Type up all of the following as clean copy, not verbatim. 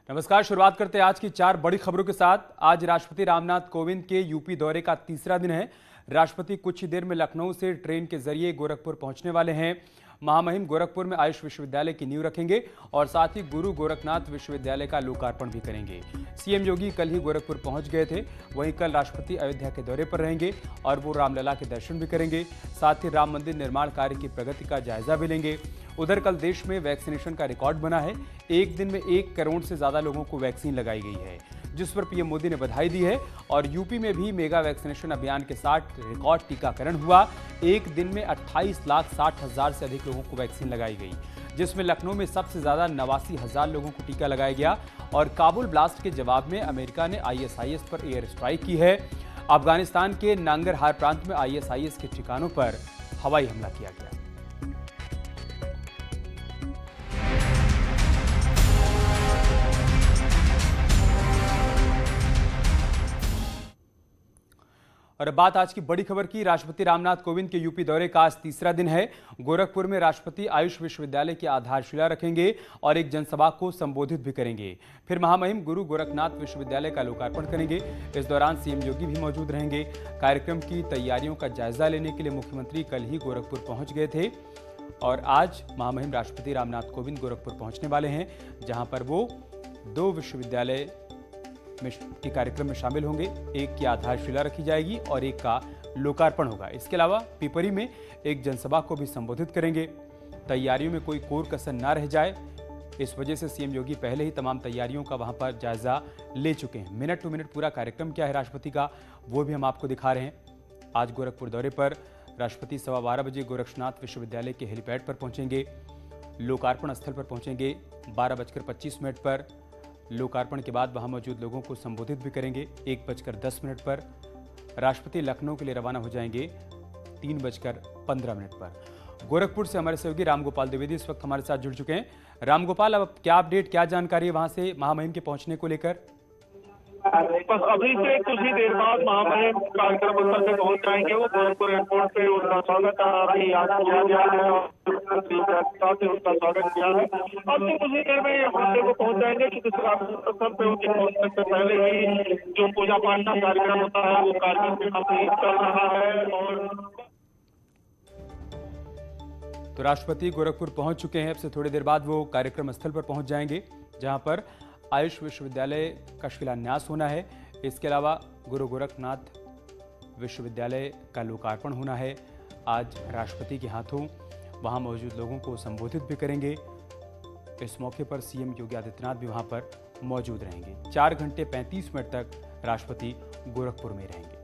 नमस्कार। शुरुआत करते हैं आज की 4 बड़ी खबरों के साथ। आज राष्ट्रपति रामनाथ कोविंद के यूपी दौरे का तीसरा दिन है। राष्ट्रपति कुछ ही देर में लखनऊ से ट्रेन के जरिए गोरखपुर पहुंचने वाले हैं। महामहिम गोरखपुर में आयुष विश्वविद्यालय की नींव रखेंगे और साथ ही गुरु गोरखनाथ विश्वविद्यालय का लोकार्पण भी करेंगे। सीएम योगी कल ही गोरखपुर पहुंच गए थे। वहीं कल राष्ट्रपति अयोध्या के दौरे पर रहेंगे और वो रामलला के दर्शन भी करेंगे। साथ ही राम मंदिर निर्माण कार्य की प्रगति का जायजा भी लेंगे। उधर कल देश में वैक्सीनेशन का रिकॉर्ड बना है। एक दिन में 1 करोड़ से ज्यादा लोगों को वैक्सीन लगाई गई है, जिस पर पीएम मोदी ने बधाई दी है। और यूपी में भी मेगा वैक्सीनेशन अभियान के साथ रिकॉर्ड टीकाकरण हुआ। एक दिन में 28,60,000 से अधिक लोगों को वैक्सीन लगाई गई, जिसमें लखनऊ में सबसे ज्यादा 89,000 लोगों को टीका लगाया गया। और काबुल ब्लास्ट के जवाब में अमेरिका ने आईएसआईएस पर एयर स्ट्राइक की है। अफगानिस्तान के नांगरहार प्रांत में आईएसआईएस के ठिकानों पर हवाई हमला किया गया। और अब बात आज की बड़ी खबर की। राष्ट्रपति रामनाथ कोविंद के यूपी दौरे का आज तीसरा दिन है। गोरखपुर में राष्ट्रपति आयुष विश्वविद्यालय की आधारशिला रखेंगे और एक जनसभा को संबोधित भी करेंगे। फिर महामहिम गुरु गोरखनाथ विश्वविद्यालय का लोकार्पण करेंगे। इस दौरान सीएम योगी भी मौजूद रहेंगे। कार्यक्रम की तैयारियों का जायजा लेने के लिए मुख्यमंत्री कल ही गोरखपुर पहुंच गए थे और आज महामहिम राष्ट्रपति रामनाथ कोविंद गोरखपुर पहुंचने वाले हैं, जहां पर वो 2 विश्वविद्यालय के कार्यक्रम में शामिल होंगे। एक की आधारशिला रखी जाएगी और एक का लोकार्पण होगा। इसके अलावा पिपरी में एक जनसभा को भी संबोधित करेंगे। तैयारियों में कोई कोर कसर ना रह जाए, इस वजह से सीएम योगी पहले ही तमाम तैयारियों का वहां पर जायजा ले चुके हैं। मिनट टू मिनट पूरा कार्यक्रम क्या है राष्ट्रपति का, वो भी हम आपको दिखा रहे हैं। आज गोरखपुर दौरे पर राष्ट्रपति 12:15 बजे गोरखनाथ विश्वविद्यालय के हेलीपैड पर पहुंचेंगे। लोकार्पण स्थल पर पहुंचेंगे 12:25 पर। लोकार्पण के बाद वहां मौजूद लोगों को संबोधित भी करेंगे 1:10 पर। राष्ट्रपति लखनऊ के लिए रवाना हो जाएंगे 3:15 पर। गोरखपुर से हमारे सहयोगी रामगोपाल द्विवेदी इस वक्त हमारे साथ जुड़ चुके हैं। रामगोपाल, अब क्या अपडेट, क्या जानकारी है वहां से महामहिम के पहुंचने को लेकर? बस अभी से कुछ ही देर बाद महामहिम कार्यक्रम स्थल पे पहुंच जाएंगे। वो गोरखपुर एयरपोर्ट पे उनका स्वागत अभी आज किया गया है और उनका स्वागत किया है। अब से कुछ ही देर में यहाँ पे वो पहुंच जाएंगे, क्योंकि स्थल पे उनके पहुंचने से पहले ही जो पूजा पाठ का कार्यक्रम होता है वो कार्यक्रम काफी चल रहा है। और तो राष्ट्रपति गोरखपुर पहुंच चुके हैं। अब से थोड़ी देर बाद वो कार्यक्रम स्थल पर पहुंच जाएंगे, जहां पर आयुष विश्वविद्यालय का शिलान्यास होना है। इसके अलावा गुरु गोरखनाथ विश्वविद्यालय का लोकार्पण होना है। आज राष्ट्रपति के हाथों वहां मौजूद लोगों को संबोधित भी करेंगे। इस मौके पर सीएम योगी आदित्यनाथ भी वहां पर मौजूद रहेंगे। 4 घंटे 35 मिनट तक राष्ट्रपति गोरखपुर में रहेंगे।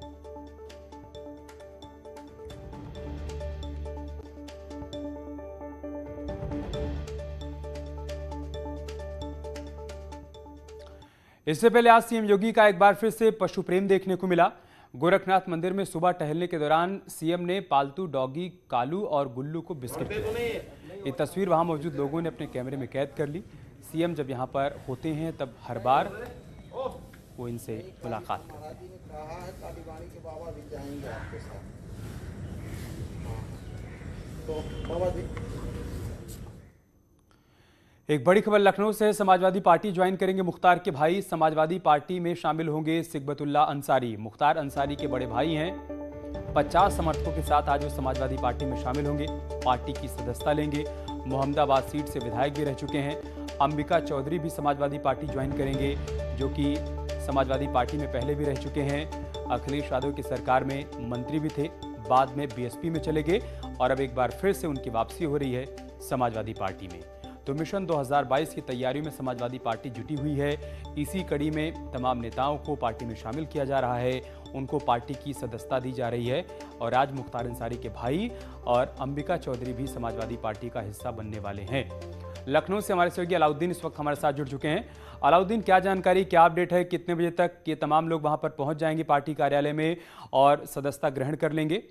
इससे पहले आज सीएम योगी का एक बार फिर से पशु प्रेम देखने को मिला। गोरखनाथ मंदिर में सुबह टहलने के दौरान सीएम ने पालतू डॉगी कालू और गुल्लू को बिस्किट दिया। ये तस्वीर वहां मौजूद लोगों ने अपने कैमरे में कैद कर ली। सीएम जब यहां पर होते हैं तब हर बार वो इनसे मुलाकात करते हैं। एक बड़ी खबर लखनऊ से। समाजवादी पार्टी ज्वाइन करेंगे मुख्तार के भाई। समाजवादी पार्टी में शामिल होंगे सिकबतुल्ला अंसारी। मुख्तार अंसारी के बड़े भाई हैं। 50 समर्थकों के साथ आज वो समाजवादी पार्टी में शामिल होंगे, पार्टी की सदस्यता लेंगे। मोहम्मदाबाद सीट से विधायक भी रह चुके हैं। अंबिका चौधरी भी समाजवादी पार्टी ज्वाइन करेंगे, जो कि समाजवादी पार्टी में पहले भी रह चुके हैं। अखिलेश यादव की सरकार में मंत्री भी थे, बाद में बीएसपी में चले गए और अब एक बार फिर से उनकी वापसी हो रही है समाजवादी पार्टी में। तो मिशन 2022 की तैयारियों में समाजवादी पार्टी जुटी हुई है। इसी कड़ी में तमाम नेताओं को पार्टी में शामिल किया जा रहा है, उनको पार्टी की सदस्यता दी जा रही है। और आज मुख्तार अंसारी के भाई और अंबिका चौधरी भी समाजवादी पार्टी का हिस्सा बनने वाले हैं। लखनऊ से हमारे सहयोगी अलाउद्दीन इस वक्त हमारे साथ जुड़ चुके हैं। अलाउद्दीन, क्या जानकारी, क्या अपडेट है? कितने बजे तक ये तमाम लोग वहां पर पहुंच जाएंगे पार्टी कार्यालय में और सदस्यता ग्रहण कर लेंगे?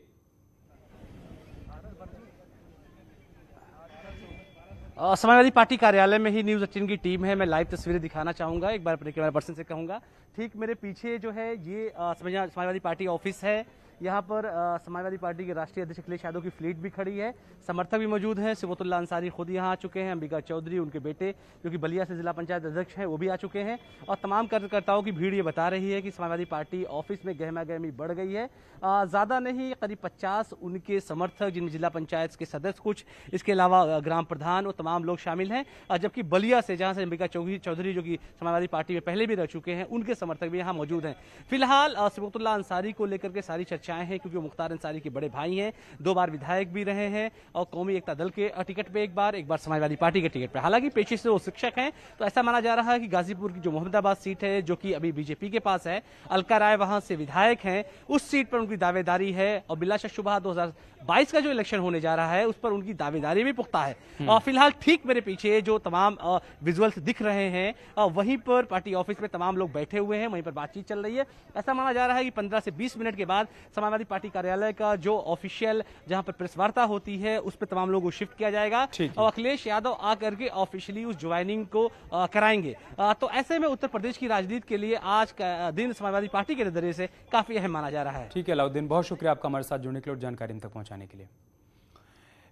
समाजवादी पार्टी कार्यालय में ही न्यूज़ 18 की टीम है। मैं लाइव तस्वीरें दिखाना चाहूँगा, एक बार अपने कैमरा पर्सन से कहूँगा। ठीक मेरे पीछे जो है ये समाजवादी पार्टी ऑफिस है, यहाँ पर समाजवादी पार्टी के राष्ट्रीय अध्यक्ष अखिलेश यादव की फ्लीट भी खड़ी है, समर्थक भी मौजूद हैं। सिबोतुल्लाह अंसारी खुद यहाँ आ चुके हैं, अंबिका चौधरी उनके बेटे जो कि बलिया से जिला पंचायत अध्यक्ष हैं वो भी आ चुके हैं, और तमाम कार्यकर्ताओं की भीड़ ये बता रही है कि समाजवादी पार्टी ऑफिस में गहमा गहमी बढ़ गई है। ज़्यादा नहीं, करीब 50 उनके समर्थक, जिनमें जिला पंचायत के सदस्य कुछ, इसके अलावा ग्राम प्रधान और तमाम लोग शामिल हैं। जबकि बलिया से, जहाँ से अंबिका चौधरी जो कि समाजवादी पार्टी में पहले भी रह चुके हैं, उनके समर्थक भी यहाँ मौजूद हैं। फिलहाल सिबोतुल्लाह अंसारी को लेकर के सारी चर्चाएं हैं, क्योंकि वो मुख्तार अंसारी के बड़े भाई हैं, 2 बार विधायक भी रहे हैं, और कौमी एकता दल के टिकट पे एक बार समाजवादी पार्टी के टिकट पे। हालांकि पेशे से वो शिक्षक हैं, तो ऐसा माना जा रहा है कि गाजीपुर की जो मोहम्मदाबाद सीट है, जो कि अभी बीजेपी के पास है, अलका राय वहां से विधायक हैं, उस सीट पर उनकी दावेदारी है, और बिला शुबहा 2022 का जो इलेक्शन होने जा रहा है उस पर उनकी दावेदारी भी पुख्ता है। और फिलहाल ठीक मेरे पीछे जो तमाम विजुअल्स दिख रहे हैं, वहीं पर पार्टी ऑफिस में तमाम लोग बैठे हुए हैं, वहीं पर बातचीत चल रही है। ऐसा माना जा रहा है कि 15 से 20 मिनट के बाद समाजवादी पार्टी कार्यालय का जो ऑफिशियल जहां पर प्रेस वार्ता होती है उस पर तमाम लोगों को शिफ्ट किया जाएगा, और अखिलेश यादव आकर के ऑफिशियली उस ज्वाइनिंग को कराएंगे। तो ऐसे में उत्तर प्रदेश की राजनीति के लिए आज का दिन समाजवादी पार्टी के नजरिए से काफी अहम माना जा रहा है। ठीक है अलाउद्दीन, बहुत शुक्रिया आपका हमारे साथ जुड़ने के लिए और जानकारी तक पहुंचाने के लिए।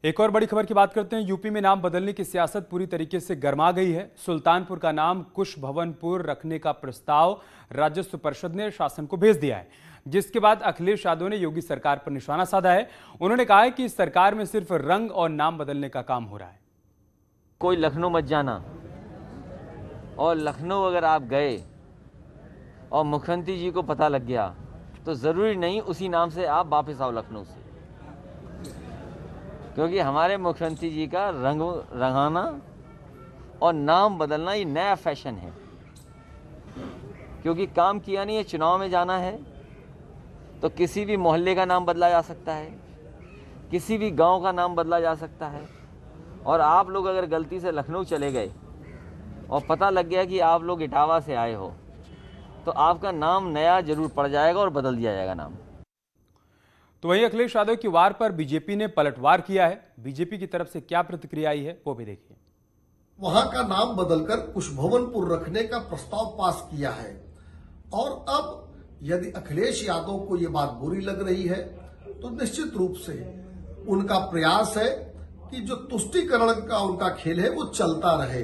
एक और बड़ी खबर की बात करते हैं। यूपी में नाम बदलने की सियासत पूरी तरीके से गर्मा गई है। सुल्तानपुर का नाम कुश भवनपुर रखने का प्रस्ताव राजस्व परिषद ने शासन को भेज दिया है, जिसके बाद अखिलेश यादव ने योगी सरकार पर निशाना साधा है। उन्होंने कहा है कि इस सरकार में सिर्फ रंग और नाम बदलने का काम हो रहा है। कोई लखनऊ मत जाना, और लखनऊ अगर आप गए और मुख्यमंत्री जी को पता लग गया तो ज़रूरी नहीं उसी नाम से आप वापस आओ लखनऊ से, क्योंकि हमारे मुख्यमंत्री जी का रंग रंगाना और नाम बदलना ये नया फैशन है। क्योंकि काम किया नहीं है, चुनाव में जाना है तो किसी भी मोहल्ले का नाम बदला जा सकता है, किसी भी गांव का नाम बदला जा सकता है। और आप लोग अगर गलती से लखनऊ चले गए और पता लग गया कि आप लोग इटावा से आए हो, तो आपका नाम नया जरूर पड़ जाएगा और बदल दिया जाएगा नाम। तो वहीं अखिलेश यादव की वार पर बीजेपी ने पलटवार किया है। बीजेपी की तरफ से क्या प्रतिक्रिया आई है वो भी देखिए। वहां का नाम बदलकर कुशभवनपुर रखने का प्रस्ताव पास किया है, और अब यदि अखिलेश यादव को ये बात बुरी लग रही है तो निश्चित रूप से उनका प्रयास है कि जो तुष्टीकरण का उनका खेल है वो चलता रहे।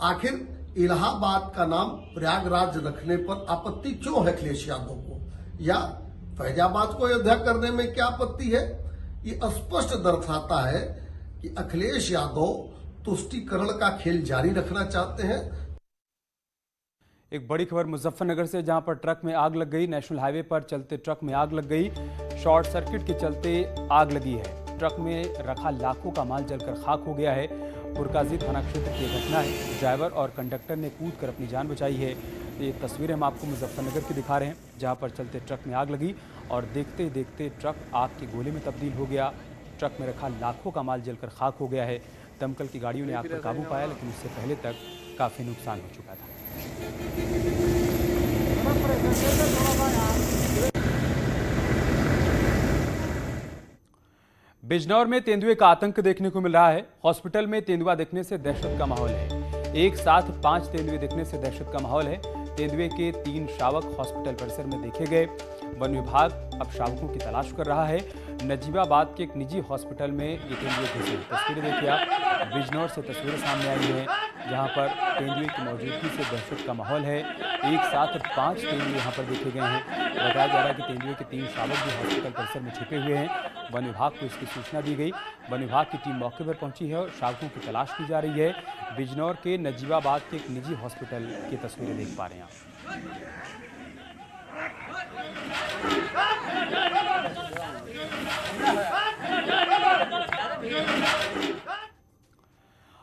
आखिर इलाहाबाद का नाम प्रयागराज रखने पर आपत्ति क्यों है अखिलेश यादव को, या फैजाबाद को अयोध्या करने में क्या आपत्ति है? ये स्पष्ट दर्शाता है कि अखिलेश यादव तुष्टीकरण का खेल जारी रखना चाहते हैं। एक बड़ी खबर मुजफ्फरनगर से, जहां पर ट्रक में आग लग गई। नेशनल हाईवे पर चलते ट्रक में आग लग गई। शॉर्ट सर्किट के चलते आग लगी है। ट्रक में रखा लाखों का माल जलकर खाक हो गया है। पुरकाजी थाना क्षेत्र की घटना है। ड्राइवर और कंडक्टर ने कूदकर अपनी जान बचाई है। ये तस्वीरें हम आपको मुजफ्फरनगर की दिखा रहे हैं, जहां पर चलते ट्रक में आग लगी और देखते ही देखते ट्रक आग के गोले में तब्दील हो गया। ट्रक में रखा लाखों का माल जलकर खाक हो गया है। दमकल की गाड़ियों ने आग पर काबू पाया, लेकिन उससे पहले तक काफी नुकसान हो चुका था। बिजनौर में तेंदुए का आतंक देखने को मिल रहा है। हॉस्पिटल में तेंदुआ दिखने से दहशत का माहौल है। एक साथ 5 तेंदुए दिखने से दहशत का माहौल है। तेंदुए के 3 शावक हॉस्पिटल परिसर में देखे गए। वन विभाग अब शावकों की तलाश कर रहा है। नजीबाबाद के एक निजी हॉस्पिटल में ये तेंदुए घुसे। तस्वीरें देखिए आप, बिजनौर से तस्वीरें सामने आई हैं, जहां पर तेंदुए की मौजूदगी से दहशत का माहौल है। एक साथ 5 तेंदुए यहां पर देखे गए हैं। बताया जा रहा है कि तेंदुए के 3 शावक भी हॉस्पिटल परिसर में छिपे हुए हैं। वन विभाग को इसकी सूचना दी गई। वन विभाग की टीम मौके पर पहुंची है और शावकों की तलाश की जा रही है। बिजनौर के नजीबाबाद के एक निजी हॉस्पिटल की तस्वीरें देख पा रहे हैं आप।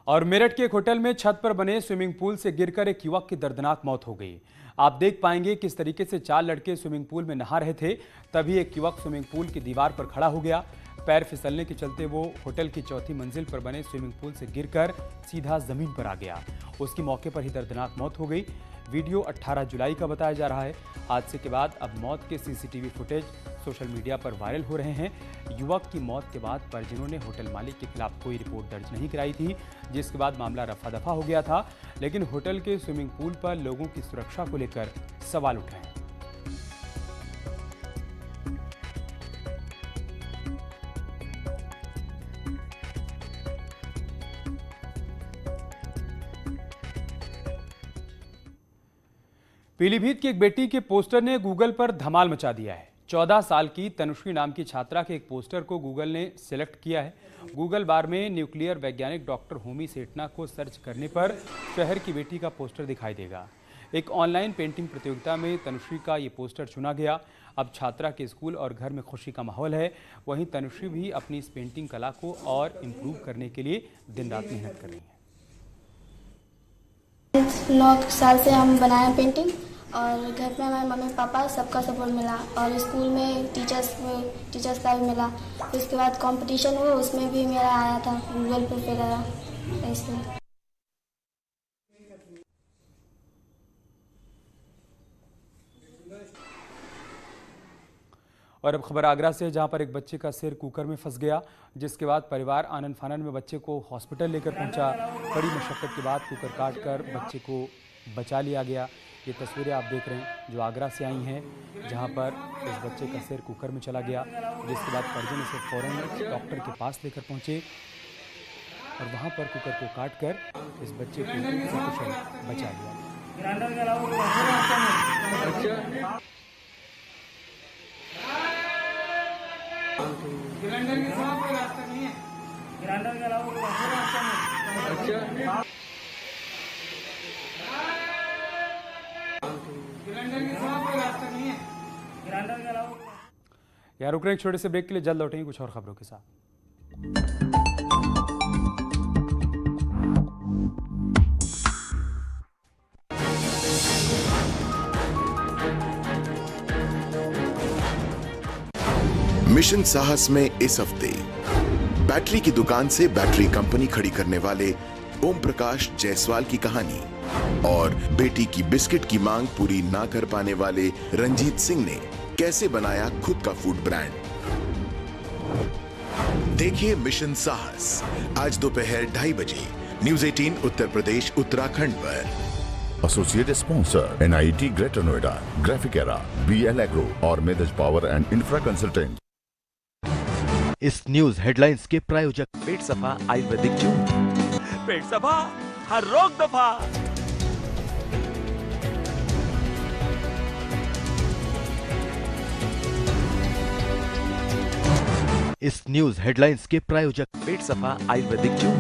और मेरठ के एक होटल में छत पर बने स्विमिंग पूल से गिरकर एक युवक की दर्दनाक मौत हो गई। आप देख पाएंगे किस तरीके से 4 लड़के स्विमिंग पूल में नहा रहे थे, तभी एक युवक स्विमिंग पूल की दीवार पर खड़ा हो गया। पैर फिसलने के चलते वो होटल की 4थी मंजिल पर बने स्विमिंग पूल से गिरकर सीधा जमीन पर आ गया। उसकी मौके पर ही दर्दनाक मौत हो गई। वीडियो 18 जुलाई का बताया जा रहा है। हादसे के बाद अब मौत के सीसीटीवी फुटेज सोशल मीडिया पर वायरल हो रहे हैं। युवक की मौत के बाद परिजनों ने होटल मालिक के खिलाफ कोई रिपोर्ट दर्ज नहीं कराई थी, जिसके बाद मामला रफा दफा हो गया था। लेकिन होटल के स्विमिंग पूल पर लोगों की सुरक्षा को लेकर सवाल उठे हैं। पीलीभीत की एक बेटी के पोस्टर ने गूगल पर धमाल मचा दिया है। 14 साल की तनुश्री नाम की छात्रा के एक पोस्टर को गूगल ने सिलेक्ट किया है। गूगल बार में न्यूक्लियर वैज्ञानिक डॉक्टर होमी सेठना को सर्च करने पर शहर की बेटी का पोस्टर दिखाई देगा। एक ऑनलाइन पेंटिंग प्रतियोगिता में तनुश्री का ये पोस्टर चुना गया। अब छात्रा के स्कूल और घर में खुशी का माहौल है। वहीं तनुश्री भी अपनी इस पेंटिंग कला को और इम्प्रूव करने के लिए दिन रात मेहनत कर रही है। 9 साल से हम बनाए पेंटिंग और घर में हमारे मम्मी पापा सबका सपोर्ट मिला और स्कूल में टीचर्स का भी मिला। उसके बाद कंपटीशन हुआ, उसमें भी मेरा आया था, गूगल पे आया ऐसे। और अब खबर आगरा से, जहां पर एक बच्चे का सिर कुकर में फंस गया, जिसके बाद परिवार आनन फानन में बच्चे को हॉस्पिटल लेकर पहुंचा। बड़ी मशक्कत के बाद कुकर काटकर बच्चे को बचा लिया गया। ये तस्वीरें आप देख रहे हैं जो आगरा से आई हैं, जहां पर इस बच्चे का सिर कुकर में चला गया, जिसके बाद परिजन इसे फौरन डॉक्टर के पास लेकर पहुंचे और वहां पर कुकर को काटकर इस बच्चे को सकुशल बचा लिया। यहाँ रुक रहे हैं एक छोटे से ब्रेक के लिए, जल्द लौटेंगे कुछ और खबरों के साथ। मिशन साहस में इस हफ्ते बैटरी की दुकान से बैटरी कंपनी खड़ी करने वाले ओम प्रकाश जायसवाल की कहानी और बेटी की बिस्किट की मांग पूरी ना कर पाने वाले रंजीत सिंह ने कैसे बनाया खुद का फूड ब्रांड। देखिए मिशन साहस आज दोपहर 2:30 बजे न्यूज़ 18 उत्तर प्रदेश उत्तराखंड पर। Associate sponsor NIT greater Noida, graphic era, BL agro और मेदज पावर एंड इंफ्रा कंसल्टेंट। इस न्यूज हेडलाइंस के प्रायोजक पेट सफा आयुर्वेदिक जून, पेट सफा हर रोग दफा। इस न्यूज हेडलाइंस के प्रायोजक पेट सफा आयुर्वेदिक जून,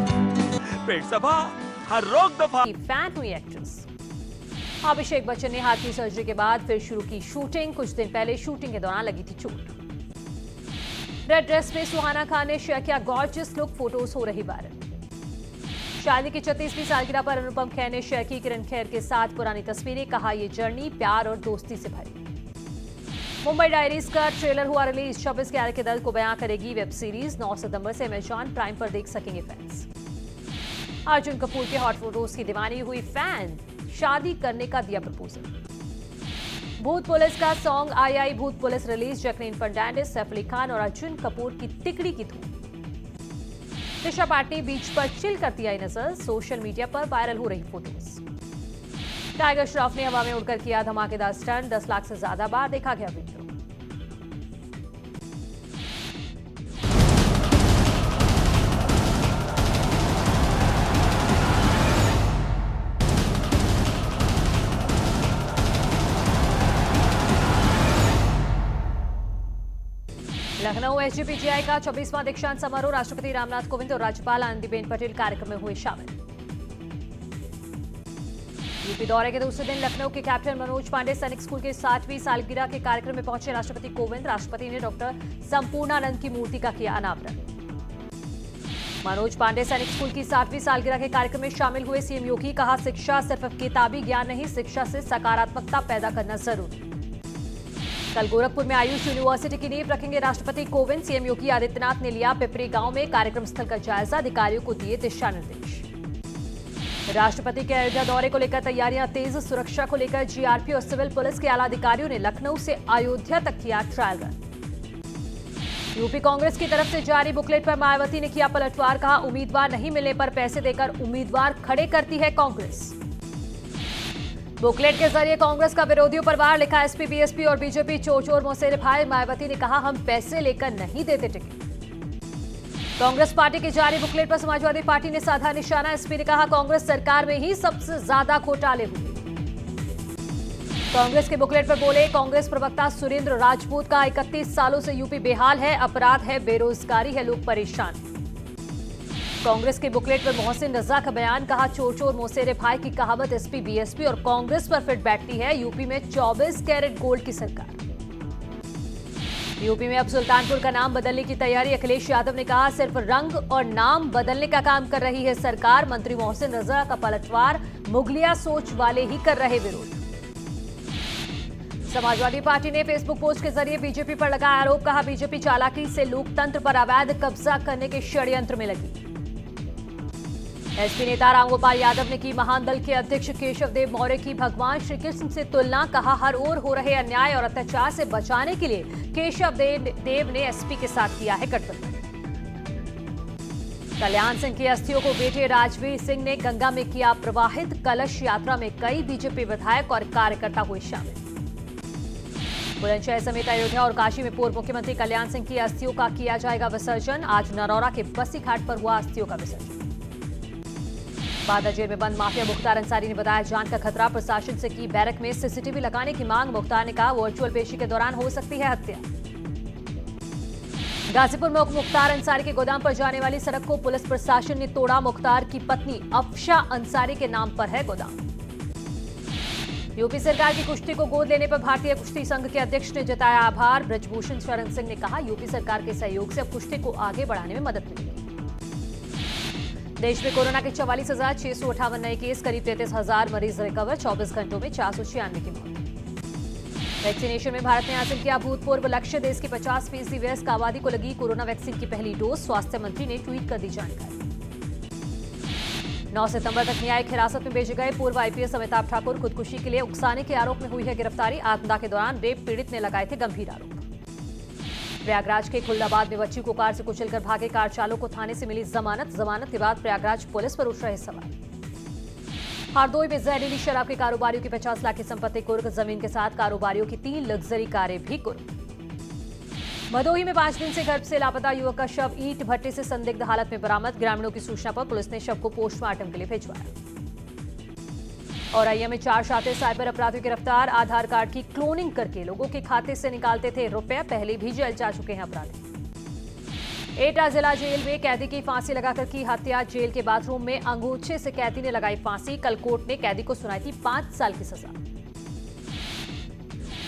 पेट सफा हर रोग दफा। फैन हुई एक्ट्रेस अभिषेक बच्चन ने हाथ की सर्जरी के बाद फिर शुरू की शूटिंग। कुछ दिन पहले शूटिंग के दौरान लगी थी चोट। रेड ड्रेस में सुहाना खान ने शेयर किया गॉर्जियस लुक, फोटोज हो रही वायरल। शादी की 36वीं सालगिरह पर अनुपम खेर ने शेयर की किरण खेर के साथ पुरानी तस्वीरें। कहा ये जर्नी प्यार और दोस्ती से भरी। मुंबई डायरीज का ट्रेलर हुआ रिलीज। 26 कैरेट के दर्द को बयां करेगी वेब सीरीज। 9 सितंबर से अमेज़न प्राइम पर देख सकेंगे फैंस। अर्जुन कपूर के हॉट फोटोज की दीवानी हुई फैन। शादी करने का दिया प्रपोजल। भूत पुलिस का song Aayi Aayi Bhoot police release. Jacqueline Fernandez, Saif Ali Khan और अर्जुन कपूर की तिकड़ी की धूम। दिशा पाटनी बीच पर चिल करती आई नजर। सोशल मीडिया पर वायरल हो रही फोटोज। टाइगर श्रॉफ ने हवा में उड़कर किया धमाकेदार स्टंट। 10 लाख से ज्यादा बार देखा गया वीडियो। लखनऊ SGPGI का 24वां दीक्षांत समारोह। राष्ट्रपति रामनाथ कोविंद और राज्यपाल आनंदीबेन पटेल कार्यक्रम में हुए शामिल। यूपी दौरे के दूसरे दिन लखनऊ के कैप्टन मनोज पांडे सैनिक स्कूल के 60वीं सालगिरह के कार्यक्रम में पहुंचे राष्ट्रपति कोविंद। राष्ट्रपति ने डॉक्टर संपूर्णानंद की मूर्ति का किया अनावरण। मनोज पांडे सैनिक स्कूल की 60वीं सालगिरह के कार्यक्रम में शामिल हुए सीएम योगी। कहा शिक्षा सिर्फ किताबी ज्ञान नहीं, शिक्षा से सकारात्मकता पैदा करना जरूरी। कल गोरखपुर में आयुष यूनिवर्सिटी की नींव रखेंगे राष्ट्रपति कोविंद। सीएम योगी आदित्यनाथ ने लिया पिपरी गांव में कार्यक्रम स्थल का जायजा। अधिकारियों को दिए दिशा निर्देश। राष्ट्रपति के अयोध्या दौरे को लेकर तैयारियां तेज। सुरक्षा को लेकर जीआरपी और सिविल पुलिस के आला अधिकारियों ने लखनऊ से अयोध्या तक किया ट्रायल रन। यूपी कांग्रेस की तरफ से जारी बुकलेट पर मायावती ने किया पलटवार। कहा उम्मीदवार नहीं मिलने पर पैसे देकर उम्मीदवार खड़े करती है कांग्रेस। बुकलेट के जरिए कांग्रेस का विरोधियों पर वार। लिखा एसपी बीएसपी और बीजेपी चोर चोर मौसेरे भाई। मायावती ने कहा हम पैसे लेकर नहीं देते टिकट। कांग्रेस पार्टी की जारी बुकलेट पर समाजवादी पार्टी ने साधा निशाना। एसपी ने कहा कांग्रेस सरकार में ही सबसे ज्यादा घोटाले हुए। कांग्रेस के बुकलेट पर बोले कांग्रेस प्रवक्ता सुरेंद्र राजपूत का 31 सालों से यूपी बेहाल है, अपराध है, बेरोजगारी है, लोग परेशान। कांग्रेस के बुकलेट पर मोहसिन रजा का बयान, कहा चोर चोर मोसेरे भाई की कहावत एसपी बीएसपी और कांग्रेस पर फिट बैठती है, यूपी में 24 कैरेट गोल्ड की सरकार। यूपी में अब सुल्तानपुर का नाम बदलने की तैयारी, अखिलेश यादव ने कहा सिर्फ रंग और नाम बदलने का काम कर रही है सरकार, मंत्री मोहसिन रजा का पलटवार, मुगलिया सोच वाले ही कर रहे विरोध। समाजवादी पार्टी ने फेसबुक पोस्ट के जरिए बीजेपी पर लगाया आरोप, कहा बीजेपी चालाकी से लोकतंत्र पर अवैध कब्जा करने के षड्यंत्र में लगी। एसपी नेता रामगोपाल यादव ने की महान दल के अध्यक्ष केशव देव मौर्य की भगवान श्री कृष्ण से तुलना, कहा हर ओर हो रहे अन्याय और अत्याचार से बचाने के लिए केशव देव ने एसपी के साथ किया है गठबंधन। कल्याण सिंह की अस्थियों को बेटे राजवीर सिंह ने गंगा में किया प्रवाहित, कलश यात्रा में कई बीजेपी विधायक और कार्यकर्ता हुए शामिल। बुलंदशहर समेत अयोध्या और काशी में पूर्व मुख्यमंत्री कल्याण सिंह की अस्थियों का किया जाएगा विसर्जन, आज नरौरा के बस्सी घाट पर हुआ अस्थियों का विसर्जन। बांदा जेल में बंद माफिया मुख्तार अंसारी ने बताया जान का खतरा, प्रशासन से की बैरक में सीसीटीवी लगाने की मांग, मुख्तार ने कहा वर्चुअल पेशी के दौरान हो सकती है हत्या। गाजीपुर में मुख्तार अंसारी के गोदाम पर जाने वाली सड़क को पुलिस प्रशासन ने तोड़ा, मुख्तार की पत्नी अफशा अंसारी के नाम पर है गोदाम। यूपी सरकार की कुश्ती को गोद लेने पर भारतीय कुश्ती संघ के अध्यक्ष ने जताया आभार, ब्रजभूषण शरण सिंह ने कहा यूपी सरकार के सहयोग से अब कुश्ती को आगे बढ़ाने में मदद मिलेगी। देश में कोरोना के 44,658 नए केस, करीब 33,000 मरीज रिकवर, 24 घंटों में 496 की मौत। वैक्सीनेशन में भारत ने हासिल किया भूतपूर्व लक्ष्य, देश की 50% वयस्क आबादी को लगी कोरोना वैक्सीन की पहली डोज, स्वास्थ्य मंत्री ने ट्वीट कर दी जानकारी। 9 सितंबर तक न्यायिक हिरासत में भेजे गए पूर्व आईपीएस अमिताभ ठाकुर, खुदकुशी के लिए उकसाने के आरोप में हुई है गिरफ्तारी, आत्मदाह के दौरान रेप पीड़ित ने लगाए थे गंभीर आरोप। प्रयागराज के खुलदाबाद में बच्ची को कार से कुचलकर भागे कार चालक को थाने से मिली जमानत के बाद प्रयागराज पुलिस पर उठ रहे सवाल। हरदोई में जहरीली शराब के कारोबारियों की 50 लाख की संपत्ति कुर्क, जमीन के साथ कारोबारियों की 3 लग्जरी कारें भी कुर्क। भदोही में 5 दिन से घर से लापता युवक का शव ईंट भट्टे से संदिग्ध हालत में बरामद, ग्रामीणों की सूचना पर पुलिस ने शव को पोस्टमार्टम के लिए भिजवाया। और आईएम में 4 शातिर साइबर अपराधी गिरफ्तार, आधार कार्ड की क्लोनिंग करके लोगों के खाते से निकालते थे रुपए, पहले भी जेल जा चुके हैं अपराधी। एटा जिला जेल में कैदी की फांसी लगाकर की हत्या, जेल के बाथरूम में अंगूठे से कैदी ने लगाई फांसी, कल कोर्ट ने कैदी को सुनाई थी 5 साल की सजा।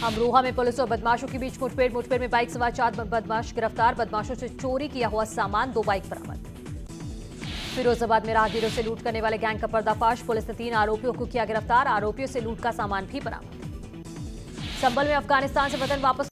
अमरोहा में पुलिस और बदमाशों के बीच मुठभेड़ में बाइक सवार 4 बदमाश गिरफ्तार, बदमाशों से चोरी किया हुआ सामान, 2 बाइक बरामद। फिरोजाबाद में राहगीरों से लूट करने वाले गैंग का पर्दाफाश, पुलिस ने 3 आरोपियों को किया गिरफ्तार, आरोपियों से लूट का सामान भी बरामद। संभल में अफगानिस्तान से वतन वापस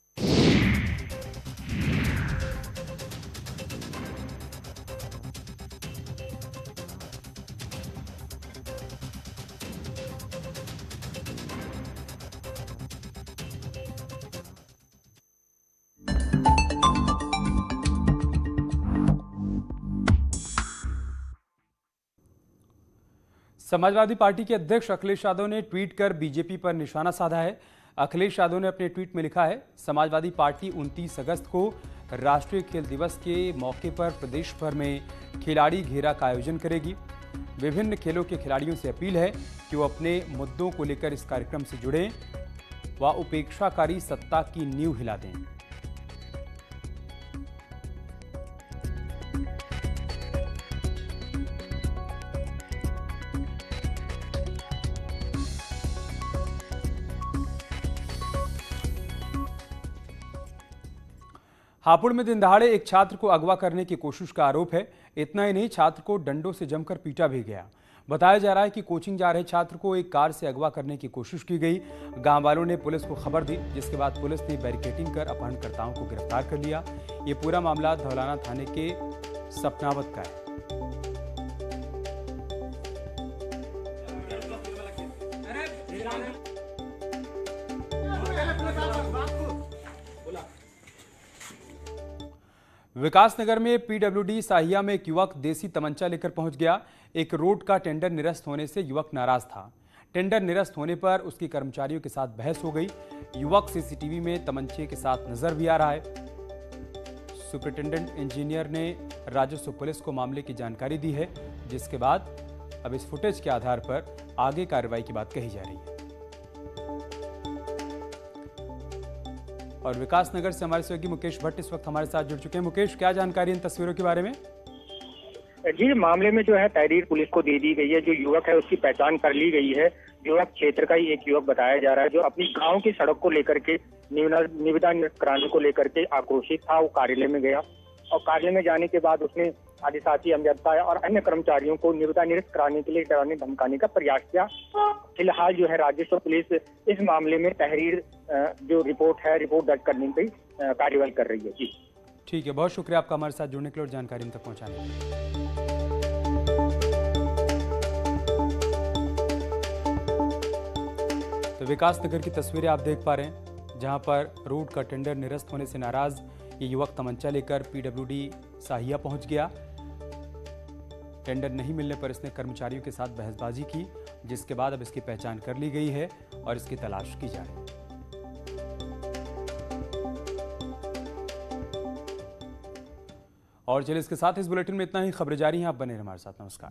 समाजवादी पार्टी के अध्यक्ष अखिलेश यादव ने ट्वीट कर बीजेपी पर निशाना साधा है। अखिलेश यादव ने अपने ट्वीट में लिखा है, समाजवादी पार्टी 29 अगस्त को राष्ट्रीय खेल दिवस के मौके पर प्रदेश भर में खिलाड़ी घेरा का आयोजन करेगी। विभिन्न खेलों के खिलाड़ियों से अपील है कि वो अपने मुद्दों को लेकर इस कार्यक्रम से जुड़ें व उपेक्षाकारी सत्ता की नींव हिला दें। हापुड़ में दिन दहाड़े एक छात्र को अगवा करने की कोशिश का आरोप है। इतना ही नहीं, छात्र को डंडों से जमकर पीटा भी गया। बताया जा रहा है कि कोचिंग जा रहे छात्र को एक कार से अगवा करने की कोशिश की गई। गांव वालों ने पुलिस को खबर दी, जिसके बाद पुलिस ने बैरिकेडिंग कर अपहरणकर्ताओं को गिरफ्तार कर लिया। ये पूरा मामला धौलाना थाने के सपनावत का है। विकासनगर में पीडब्ल्यूडी साहिया में एक युवक देसी तमंचा लेकर पहुंच गया। एक रोड का टेंडर निरस्त होने से युवक नाराज था। टेंडर निरस्त होने पर उसके कर्मचारियों के साथ बहस हो गई। युवक सीसीटीवी में तमंचे के साथ नजर भी आ रहा है। सुपरिटेंडेंट इंजीनियर ने राजस्व पुलिस को मामले की जानकारी दी है, जिसके बाद अब इस फुटेज के आधार पर आगे कार्रवाई की बात कही जा रही है। और विकास नगर से हमारे सहयोगी मुकेश भट्ट इस वक्त हमारे साथ जुड़ चुके हैं। मुकेश, क्या जानकारी इन तस्वीरों के बारे में? जी, मामले में जो है तहरीर पुलिस को दे दी गई है। जो युवक है उसकी पहचान कर ली गई है। युवक क्षेत्र का ही एक युवक बताया जा रहा है जो अपनी गांव की सड़क को लेकर के निविदा निरस्त कराने को लेकर के आक्रोशित था। वो कार्यालय में गया और कार्यालय में जाने के बाद उसने अधिशासी अभियंता और अन्य कर्मचारियों को निविदा निरस्त कराने के लिए डराने धमकाने का प्रयास किया। फिलहाल जो है राजस्व पुलिस इस मामले में तहरीर जो रिपोर्ट दर्ज करने की कार्यवाही कर रही है। जी ठीक है, बहुत शुक्रिया आपका हमारे साथ जुड़ने के लिए और जानकारी हम तक पहुंचाने के लिए। तो विकास नगर की तस्वीरें आप देख पा रहे हैं, जहां पर रोड का टेंडर निरस्त होने से नाराज ये युवक तमंचा लेकर पीडब्ल्यूडी साहिया पहुंच गया। टेंडर नहीं मिलने पर इसने कर्मचारियों के साथ बहसबाजी की, जिसके बाद अब इसकी पहचान कर ली गई है और इसकी तलाश की जा रही है। और चलिए इसके साथ इस बुलेटिन में इतना ही। खबरें जारी हैं, आप बने रहिए हमारे साथ। नमस्कार।